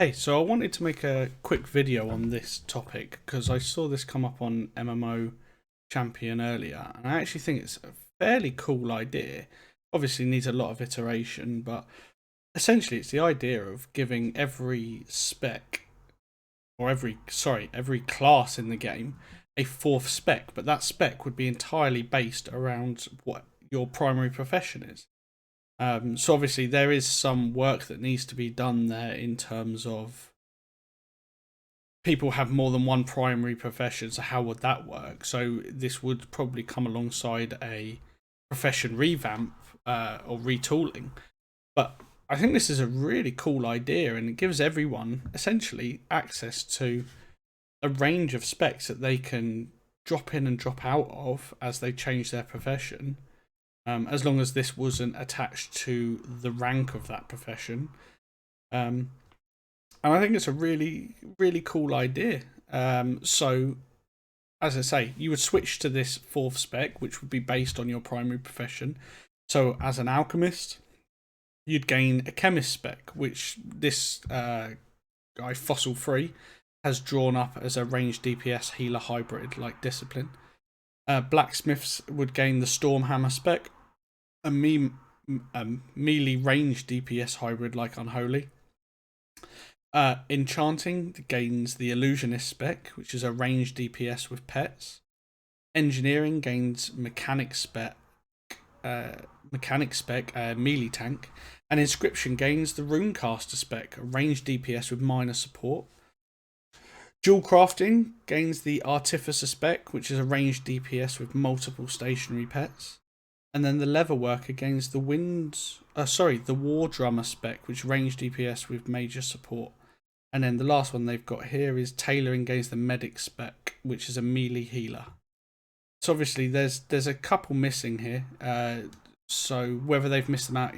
Hey, so I wanted to make a quick video on this topic because I saw this come up on MMO Champion earlier, and I actually think it's a fairly cool idea. Obviously, needs a lot of iteration, but essentially, it's the idea of giving every spec or every class in the game a fourth spec, but that spec would be entirely based around what your primary profession is. So obviously there is some work that needs to be done there in terms of people have more than one primary profession, so how would that work? So this would probably come alongside a profession revamp or retooling. But I think this is a really cool idea, and it gives everyone essentially access to a range of specs that they can drop in and drop out of as they change their profession, as long as this wasn't attached to the rank of that profession. And I think it's a really, really cool idea. So, as I say, you would switch to this fourth spec, which would be based on your primary profession. So, as an alchemist, you'd gain a chemist spec, which this guy, Fossil Free, has drawn up as a ranged DPS healer hybrid like discipline. Blacksmiths would gain the Stormhammer spec, a melee ranged DPS hybrid like Unholy. Enchanting gains the Illusionist spec, which is a ranged DPS with pets. Engineering gains Mechanic spec, melee tank, and Inscription gains the Runecaster spec, a ranged DPS with minor support. Dual Crafting gains the Artificer spec, which is a ranged DPS with multiple stationary pets. And then the Leatherworker gains the the War Drummer spec, which ranged DPS with major support. And then the last one they've got here is Tailoring gains the Medic spec, which is a melee healer. So obviously there's a couple missing here. So whether they've missed them out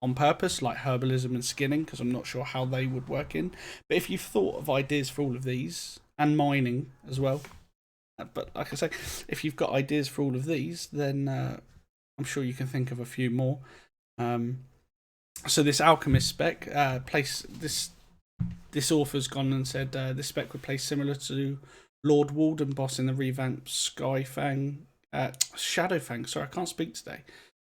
on purpose, like herbalism and skinning, because I'm not sure how they would work in. But if you've thought of ideas for all of these, and mining as well, but like I say, if you've got ideas for all of these, then I'm sure you can think of a few more. So this Alchemist spec, this author's gone and said this spec would play similar to Lord Walden boss in the revamped Shadowfang. Sorry, I can't speak today.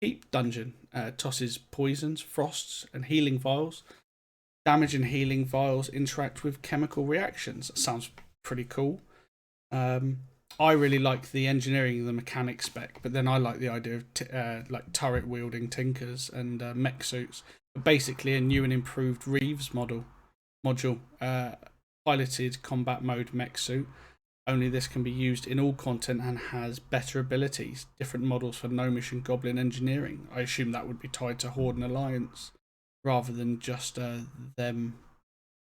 Heap dungeon tosses poisons, frosts, and healing vials. Damage and healing vials interact with chemical reactions. That sounds pretty cool. I really like the engineering and the mechanic spec, but then I like the idea of like turret wielding tinkers and mech suits. Basically, a new and improved Reeves module, piloted combat mode mech suit. Only this can be used in all content and has better abilities. Different models for Gnomish and Goblin engineering. I assume that would be tied to Horde and Alliance rather than just them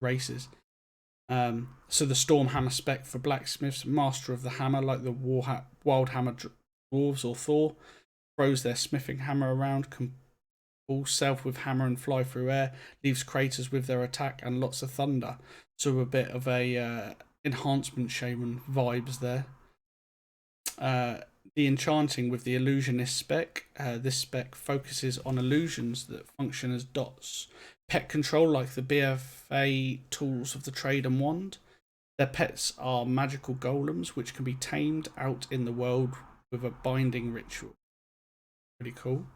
races. So the Stormhammer spec for blacksmiths, master of the hammer like the wild hammer dwarves or Thor, throws their smithing hammer around, can pull self with hammer and fly through air, leaves craters with their attack and lots of thunder. So a bit of a enhancement shaman vibes there. The Enchanting with the Illusionist spec. This spec focuses on illusions that function as dots. Pet control like the BFA tools of the trade and wand. Their pets are magical golems which can be tamed out in the world with a binding ritual. Pretty cool.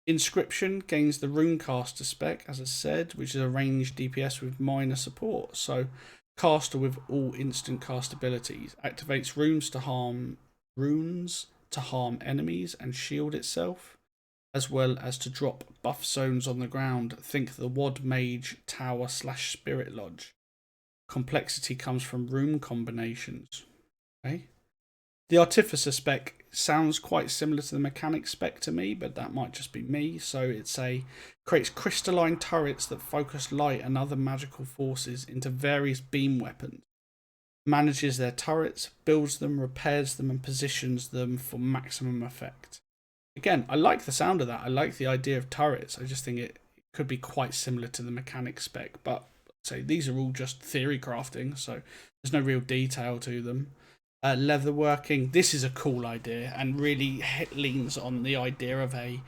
Inscription gains the Runecaster spec, as I said, which is a ranged DPS with minor support. So caster with all instant cast abilities. Activates runes to harm enemies and shield itself, as well as to drop buff zones on the ground. Think the Wad Mage Tower / Spirit Lodge. Complexity comes from room combinations. Okay. The Artificer spec sounds quite similar to the Mechanic spec to me, but that might just be me. So creates crystalline turrets that focus light and other magical forces into various beam weapons. Manages their turrets, builds them, repairs them, and positions them for maximum effect. Again, I like the sound of that. I like the idea of turrets. I just think it could be quite similar to the Mechanic spec, but these are all just theory crafting, so there's no real detail to them. Leatherworking. This is a cool idea and really leans on the idea of a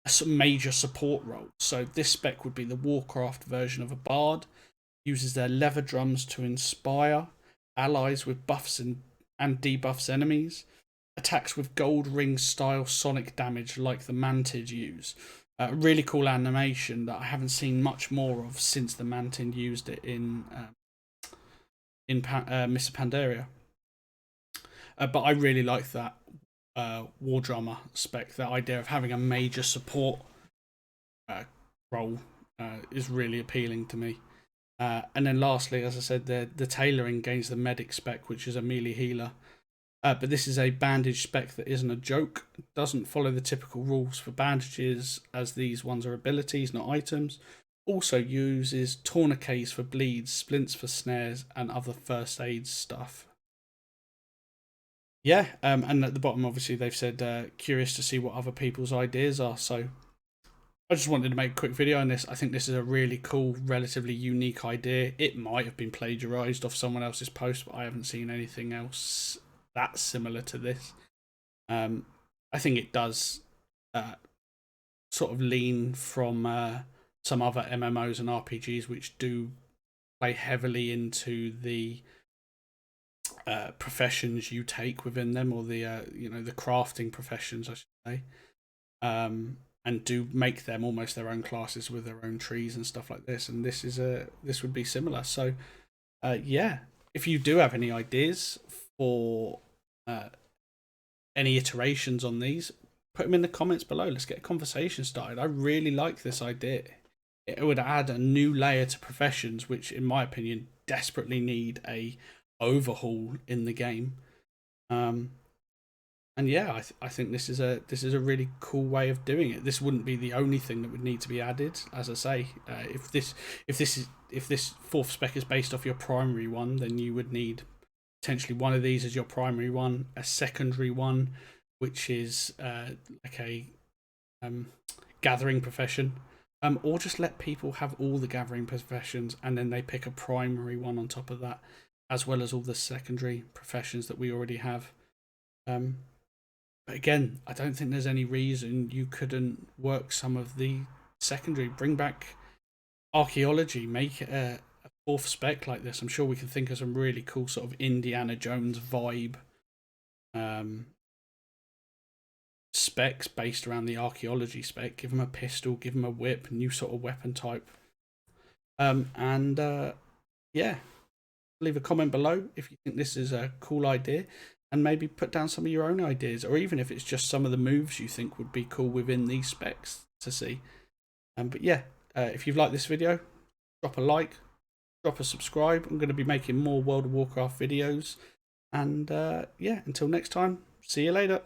some major support roles. So this spec would be the Warcraft version of a bard. Uses their leather drums to inspire allies with buffs and debuffs enemies. Attacks with gold ring style sonic damage like the Mantid use. A really cool animation that I haven't seen much more of since the Mantid used it in Mr. Pandaria. But I really like that War Drummer spec. That idea of having a major support role is really appealing to me. And then lastly, as I said, the tailoring gains the medic spec, which is a melee healer. But this is a bandage spec that isn't a joke. It doesn't follow the typical rules for bandages, as these ones are abilities, not items. Also uses tourniquets for bleeds, splints for snares, and other first aid stuff. Yeah, and at the bottom, obviously, they've said curious to see what other people's ideas are. So I just wanted to make a quick video on this. I think this is a really cool, relatively unique idea. It might have been plagiarized off someone else's post, but I haven't seen anything else that's similar to this. I think it does sort of lean from some other MMOs and RPGs which do play heavily into the professions you take within them, or the the crafting professions, I should say, and do make them almost their own classes with their own trees and stuff like this. And this would be similar. So yeah, if you do have any ideas for any iterations on these, put them in the comments below. Let's get a conversation started. I really like this idea. It would add a new layer to professions, which in my opinion desperately need a overhaul in the game. And yeah, I think this is a really cool way of doing it. This wouldn't be the only thing that would need to be added. As I say, if this fourth spec is based off your primary one, then you would need potentially one of these as your primary one, a secondary one, which is like a gathering profession, or just let people have all the gathering professions and then they pick a primary one on top of that, as well as all the secondary professions that we already have. But again, I don't think there's any reason you couldn't work some of the secondary. Bring back archaeology, make it a fourth spec like this. I'm sure we can think of some really cool sort of Indiana Jones vibe specs based around the archaeology spec. Give them a pistol, give them a whip, new sort of weapon type. Yeah, leave a comment below if you think this is a cool idea, and maybe put down some of your own ideas, or even if it's just some of the moves you think would be cool within these specs to see. But yeah, if you've liked this video, drop a like, drop a subscribe. I'm going to be making more World of Warcraft videos. And yeah, until next time, see you later.